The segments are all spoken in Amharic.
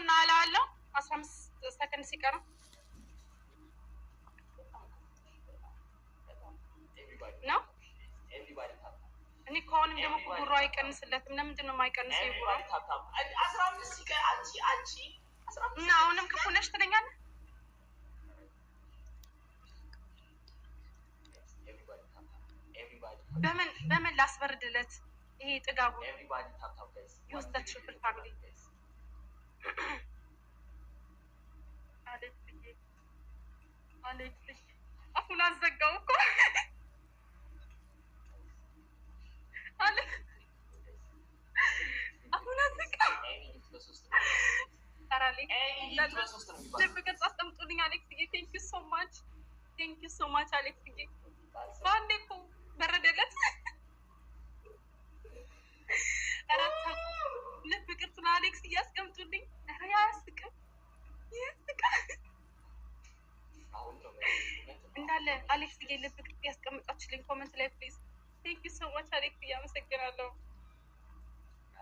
እና አላለው 15 ሰከንድ ሲቀረው ነው እኔ ከሆነም ደግሞ ጉራ አይቀንስለትም ለምንድን ነው የማይቀንሰው ይጉራ 15 ሲቀር አንቺ እና አሁንም ክፉ ነሽ ትለኛለህ በምን ላስበርድለት ይሄ ጥጋቡ ይወስዳት ሽፍር ፋሚሊ አሌክስ አፉን አዘጋው እኮ አፉን አዘጋው ልብ ቅርጽ አስቀምጡልኝ አሌክስዬ ቴንክ ዩ ሶ ማች አሌክስዬ በአንዴ እኮ በረደለት ልብ ቅርጽ ለአሌክስ እያስቀምጡልኝ ያስቅም እንዳለ አሌክስዬ ልብ ቅርጽ ያስቀምጣችሁልኝ ኮመንት ላይ ፕሊዝ ቴንክ ዩ ሶ ማች አሌክስ እያመሰግናለሁ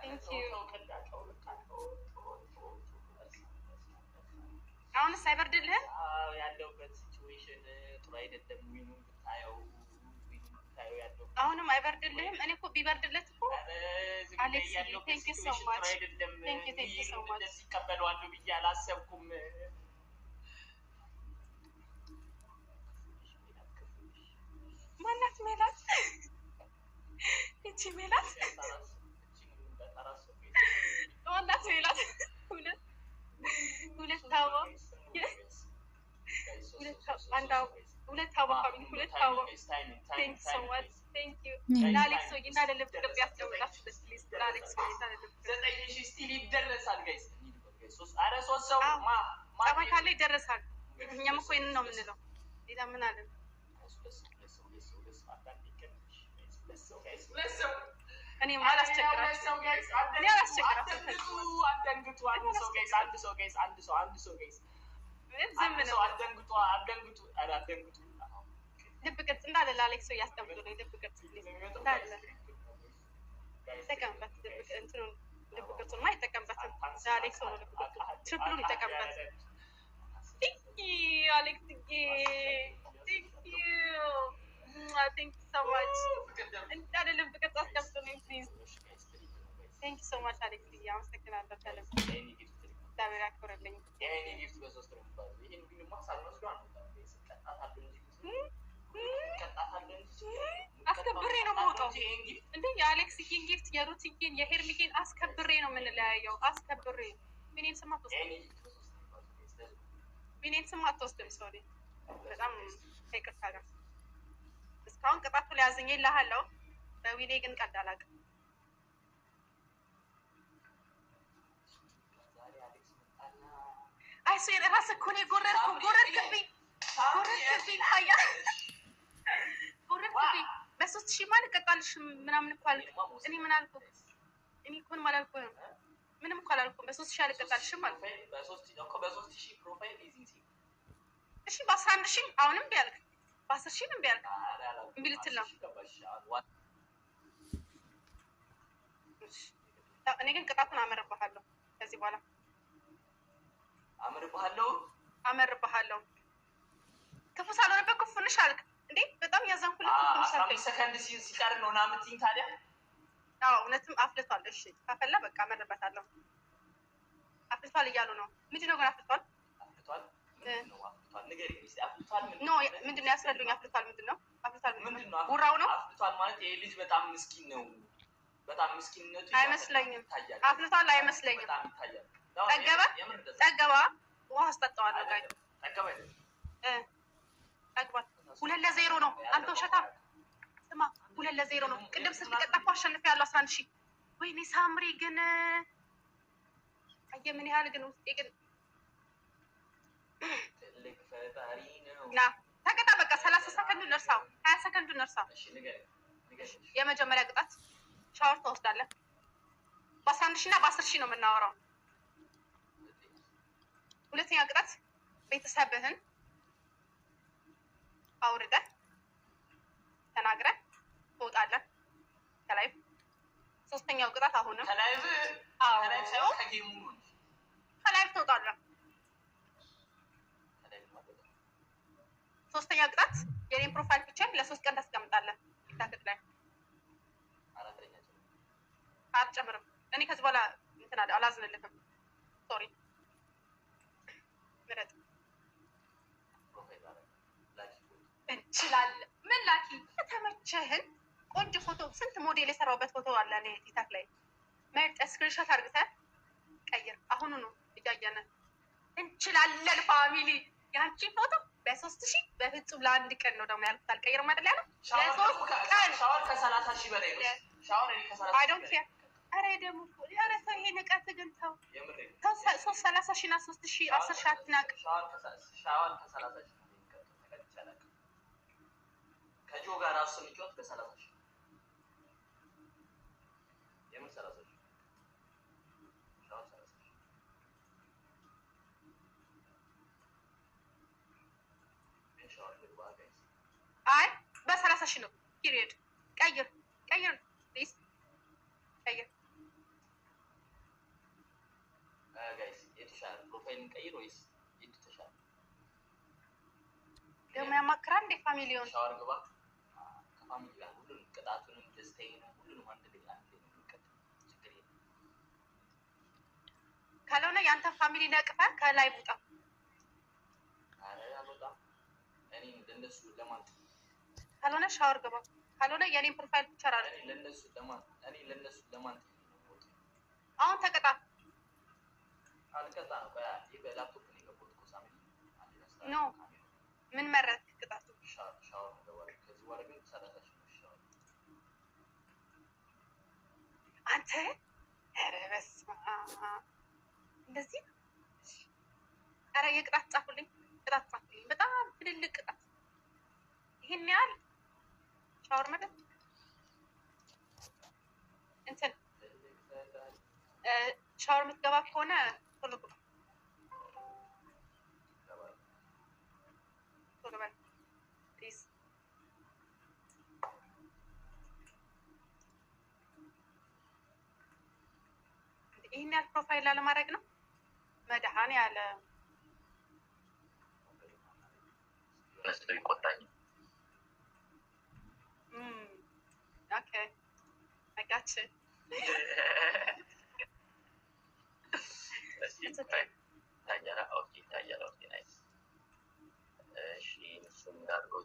ቴንክ ዩ አሁንስ አይበርድልህም ያለውበት ሲቹዌሽን ጥሩ አይደለም ዊኑን ብታየው አሁንም አይበርድልህም እኔ እኮ ቢበርድለት እኮ አሌክስ ቴንክ ዩ ሶ ማች ቴንክ ዩ ሶ ማች ይቀበለዋል ብዬ አላሰብኩም ማናት ሜላት እቺ ሜላት ማናት ሜላት ሁለት ታባ ሁለት ታባ ፋሚሊ ሁለት ታባ ቴንክ ሶ ማች ቴንክ ዩ ለአሌክስ ወይ እና ለልብ ቅርጽ ያስቀምጣችሁ ፕሊዝ ለአሌክስ ወይ እና ለልብ 9000 ስቲል ይደረሳል ጋይስ አረ 3 ሰው ጸባይ ካለ ይደረሳል እኛም እኮ ይሄንን ነው የምንለው ሌላ ምን አለ እኔ አላስቸግራችሁ አደንግጡ አንድ ሰው ጋይስ አደንግጡ ልብ ቅርጽ እንዳለ ለአሌክስ እያስቀምጡ ነው ልብ ቅርጽ እንዳለ ተቀምበት ልብ ቅርጹን ማይጠቀምበትም ለአሌክስ ነው ልብ ቅርጹ ትሪፕሉን ይጠቀምበት አሌክስ thank you so much እንዳለ ልብ ቅርጽ አስቀምጡልኝ ፕሊዝ thank you so much አሌክስ አመሰግናለሁ ከልብ እግዚአብሔር ያክብርልኝ አስከብሬ ነው የምወጣው እንዴ የአሌክስዬን ጊፍት የሩትዬን የሄርሚጌን አስከብሬ ነው የምንለያየው አስከብሬ ሚኔን ስም አትወስድም ሶሪ በጣም ይቅርታ ጋር እስካሁን ቅጣቱ ሊያዝኝ ይልሃለሁ በዊኔ ግን ቀልድ አላውቅም አይሶ የራስ እኮ ነው ጎረድክብኝ ሀያ ጎረድክብኝ በሶስት ሺህ ማለት ቀጣልሽ ምናምን እኮ አልክ እኔ ምን አልኩ እኔ እኮ አላልኩም ምንም እኮ አላልኩም በሶስት ሺህ አልቀጣልሽም አልኩ በሶስት ሺህ ፕሮፋይል ኢዚ እሺ በ11 ሺህ አሁንም ቢያልክ በ10 ሺህ ምን ቢያልክ እምቢ ልትል ነው እኔ ግን ቅጣቱን አመርብሃለሁ ከዚህ በኋላ አመርብሃለሁ ክፉ ሳልሆንበት ክፉ ነሽ አልክ እንዴ በጣም ያዘንኩልህ ክፉ ነሽ አልክ 15 ሰከንድ ሲቀር ነው እና ምትይኝ ታዲያ አዎ እውነትም አፍልቷል እሺ ካፈላ በቃ አመርበታለሁ አፍልቷል እያሉ ነው ምንድን ነው ግን አፍልቷል ንገሪኝ እስኪ አፍልቷል ምንድን ነው ያስረዱኝ አፍልቷል ምንድን ነው ጉራው ነው አፍልቷል ማለት ይሄ ልጅ በጣም ምስኪን ነው በጣም ምስኪንነቱ አይመስለኝም አፍልቷል አይመስለኝም ጠገባ ውሃ አስጠጣዋለሁ ጋር ጠግባ 2-0 ነው አንተ ውሸታ ስማ 2-0 ነው ቅድም ስትቀጣ እኮ አሸንፊያለሁ 11 ሺህ ወይኔ ሳምሪ ግን ምን ያህል ግን ውስጤ ግን ና ተቀጣ በቃ 30 ሰከንድ ነርሳው 20 ሰከንድ ነርሳው የመጀመሪያ ቅጣት ሻወር ተወስዳለህ በ11 ሺህ እና በ10 ሺህ ነው የምናወራው ሁለተኛ ቅጣት ቤተሰብህን አውርደህ ተናግረህ ትወጣለህ ከላይቭ ሶስተኛው ቅጣት አሁንም ከላይቭ አራተኛ ቅጣት የኔን ፕሮፋይል ፒክቸር ለ3 ቀን ታስቀምጣለህ። ይታገድ ላይ አትጨምርም። እኔ ከዚህ በኋላ እንትን አላዝንልህም። ሶሪ ምረጥ። እንችላለን። ምን ላኪ የተመቸህን ቆንጆ ፎቶ፣ ስንት ሞዴል የሰራውበት ፎቶ አለ እኔ ቲክታክ ላይ መርጠህ ስክሪንሾት አድርገህ ቀይር። አሁኑ ነው እያየን እንችላለን። ፋሚሊ ያንቺ ፎቶ በ3000 በፍጹም ለአንድ ቀን ነው ደግሞ ያልኩት። አልቀይርም አይደል ያለው ለ3 ቀን ሻወር ከ30,000 በላይ ነው። ሻወር እኔ ከ30,000 አይ ዶንት ኬር። ኧረ ደግሞ ኧረ ሰው ይሄ ንቀት ግን ተው ተው። 30,000 እና 3,000 10,000 አትናቅ። ሻወር ከ30,000 ከጆ ጋር ራሱ ልጆት በ30,000 የምን 30,000 ሻወር 30,000 ሻወር ልግባ ጋይስ። አይ በ30,000 ነው ፒሪየድ። ቀይር ፕሊዝ ቀይር ጋይስ። የተሻለ ፕሮፋይልን ቀይር ወይስ የተሻለ ደግሞ ያማክራል እንደ ፋሚሊውን ሻወር ግባ ከፋሚሊ ጋር ሁሉንም ቅጣቱንም ደስታዬንም ሁሉንም አንድ ላይ ችግር የለም። ካልሆነ የአንተ ፋሚሊ ነቅፈህ ከላይ ውጣ። ኧረ አልወጣም እኔ ለእነሱ ለማን ካልሆነ ሻወር ግባ። ካልሆነ የኔን ፕሮፋይል ፒክቸር አለ እኔ ለእነሱ ለማን አሁን ተቀጣ። አልቀጣ ነው ይሄ በላፕቶፕ ነው የገባሁት እኮ ሳሚ ኖ ምን መረጥ ቅጣቱ ሻወር ነው። ከዚህ በኋላ ግን 30,000 ሻወር አንተ። ኧረ በስመ አብ እንደዚህ። ኧረ የቅጣት ጻፉልኝ፣ በጣም ትልልቅ ቅጣት። ይሄን ያህል ሻወር መደብ እንትን ሻወር የምትገባ ከሆነ ቶሎ ግባ። ፕሊዝ ይህን ያህል ፕሮፋይል ላለማድረግ ነው። መድኃኒዓለም መስሎ ይቆጣኝ። ኦኬ አይ ጋት ዩ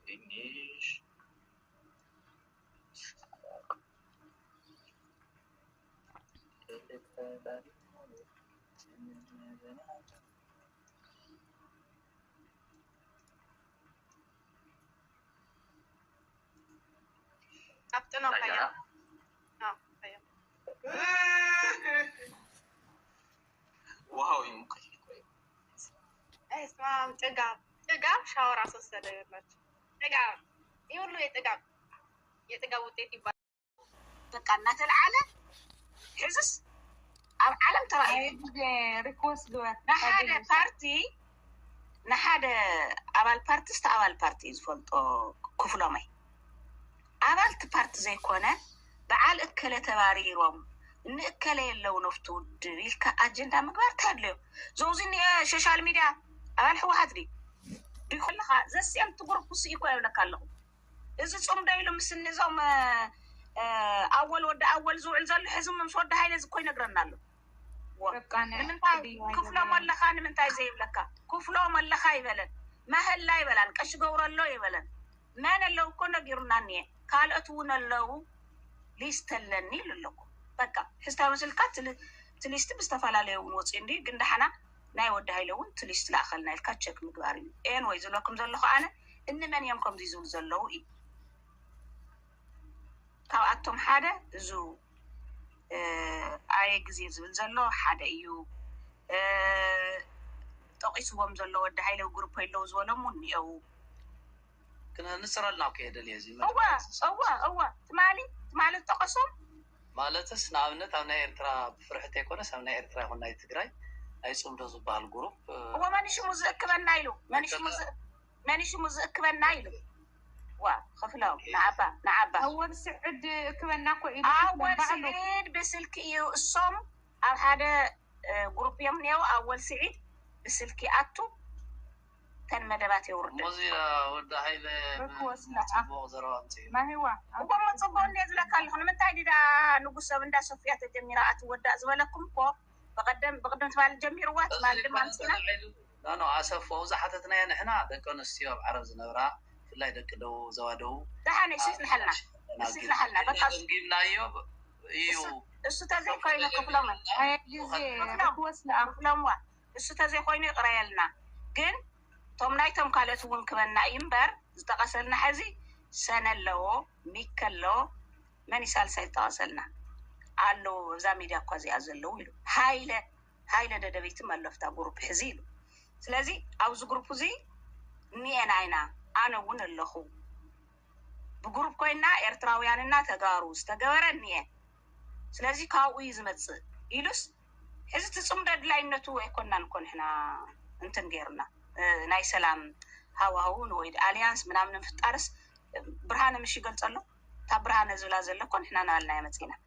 ትንሽ አፍጥነው ካያ ውሃው ይሙቀኝ። እስማም ጥጋብ ሻወር አስወሰደ። ያላችሁ ጥጋብ ይሄ ሁሉ የጥጋብ ውጤት ይባላል። በቃ እናተልዓለ ሕዝስ ኣብ ዓለም ተባሂሉ ሪኮስት ንሓደ ኣባል ፓርቲ ኣባል ፓርቲ ዝፈልጦ ክፍሎመይ ኣባልቲ ፓርቲ ዘይኮነ በዓል እከለ ተባሪሮም ንእከለ የለው ነፍቱ ውድብ ኢልካ ኣጀንዳ ምግባር ተድልዮ ዞዚ ሶሻል ሚድያ ኣባል ሕወሓት ድይኮለካ ዘስኦም ትጉሩፕ ውስ ኢኮ የብለካ ኣለኹ እዚ ፅምዶ ኢሉ ምስ ንዞም ኣወል ወዲ ኣወል ዝውዕል ዘሎ ሕዚ ምስ ወዲ ሃይለ ዝኮ ይነግረና ኣሎ። ንምንታይ ክፍሎም ኣለካ ንምንታይ ዘይብለካ ክፍሎም ኣለካ ይበለን ማህላ ይበላን ቀሽ ገብረሎ ይበለን መን ኣለው እኮ ነጊሩና እኒአ ካልኦት እውን ኣለው ሊስት ኣለኒ ኢሉ ኣለኩ። በቃ ሕዝታ መስልካ ትሊስት ብዝተፈላለዩ እውን ወፂ እንዲ ግን ዳሓና ናይ ወዲ ሃይለ እውን ትሊስት ላእኸልና ኢልካ ቸክ ምግባር እዩ። ኤን ወይ ዝብለኩም ዘለኹ ኣነ እንመን እዮም ከምዚ ዝብል ዘለው እዩ። ካብኣቶም ሓደ እዙ ኣየ ግዜ ዝብል ዘሎ ሓደ እዩ። ጠቂስዎም ዘሎ ወዲ ሃይለ ግሩፕ የለው ዝበሎም እኒአው ክንንፅረልና ከየደል እዚ እዋ ትማሊ ጠቀሶም ማለትስ ንኣብነት ኣብ ናይ ኤርትራ ብፍርሕት ኣይኮነስ ኣብ ናይ ኤርትራ ይኹን ናይ ትግራይ ናይ ፅምዶ ዝበሃል ግሩፕ እዋ መንሽሙ ዝእክበና ኢሉ መንሽሙ ዝእክበና ኢሉ ዋ ክፍሎም ንዓባ ኣወል ስዕድ እክበና ኮ ኢሉ ኣወል ስዒድ ብስልኪ እዩ እሶም ኣብ ሓደ ግሩፕ እዮም እኒአው ኣወል ስዒድ ብስልኪ ኣቱ تن مدبات يورد مزيرا ورد هايله ما هو وقوم تصبون نزل كله من تعدي دا نقص من دا صفيات الجميرات ودا زولكم كو بقدم تبال جميروات ما لدي مانسينا لا نو عسف ووزا حتتنا نحنا دكون استيوب عرب زنبرا في الله دك دو زوادو دحاني سيسنا حلنا بقى نجيبنا يوب ايو السو تازي خوينة كفلومن السو تازي خوينة قريالنا جن توم نايتم قالت ونكبنا ينبر استقسلنا حزي سنة اللو ميكا اللو ماني سالسا يتواصلنا قالوا زاميديا قوزي أزلو يلو هايلة دادبيت مالوفتا جروب حزيلو سلازي أوز جروب زي ني أنا ون اللخو بجروب كوينا إرتراوياننا تجاروز تجارنيه سلازي كاوي زمتس إيلوس إذا تصمد دلاينتو يكوننا نكون إحنا نتنجرنا ناي سلام هاو نويد أليانس منامن فتارس برهانة مشي قلت له تبرهانة زلازل لكون إحنا نالنا يمتينا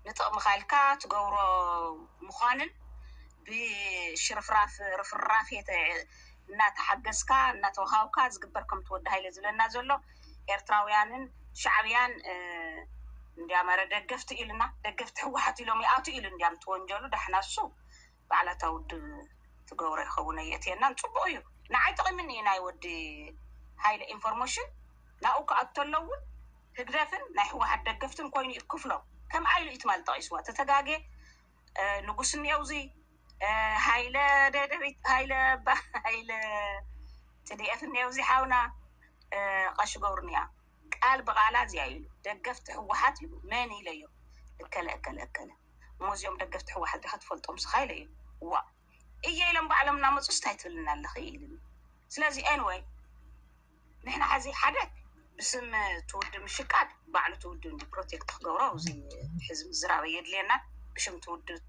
نطق مخالكا تقورو مخانن بشرفراف رفرافية نات حقسكا نات وهاوكا زقبركم تود هاي لزلنا زلو إرتراويانن شعبيان نديام دقفت إلنا دقفت حوحت إلهم يأتي إلنا نديام تونجلو دحنا السوق بعلا تود تقوري خونيتينا نصبويو نعي تقيمني ناي ودي هاي الانفورميشن ناوك أتلون هقدافن ناي واحد دقفتن كويني يكفلو كم عيلو يتمال طايسوا تتقاقي نقصني أوزي هايلا دادبيت هايلا تدي أثني أوزي حاونا قاشو قورنيا قال بغالا زيايلو دقفت حوحات يبو ماني ليو اكلا موزيوم دقفت حوحات دخت فلطم سخايليو وا إيه لما بعلمنا مصوص لنا الخيل سلازي anyway نحن عزي حدك بسم تود مشكات بعد تود بروتكت خضورة وزي حزب الزراعة يدلينا بشم تود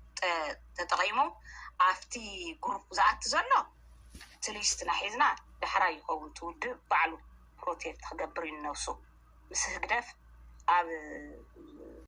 تتقيمو عفتي جروب زعت زلو تليستنا حيزنا دحراي هو تود بعلو بروتكت خجبرين نوسو بس هقدف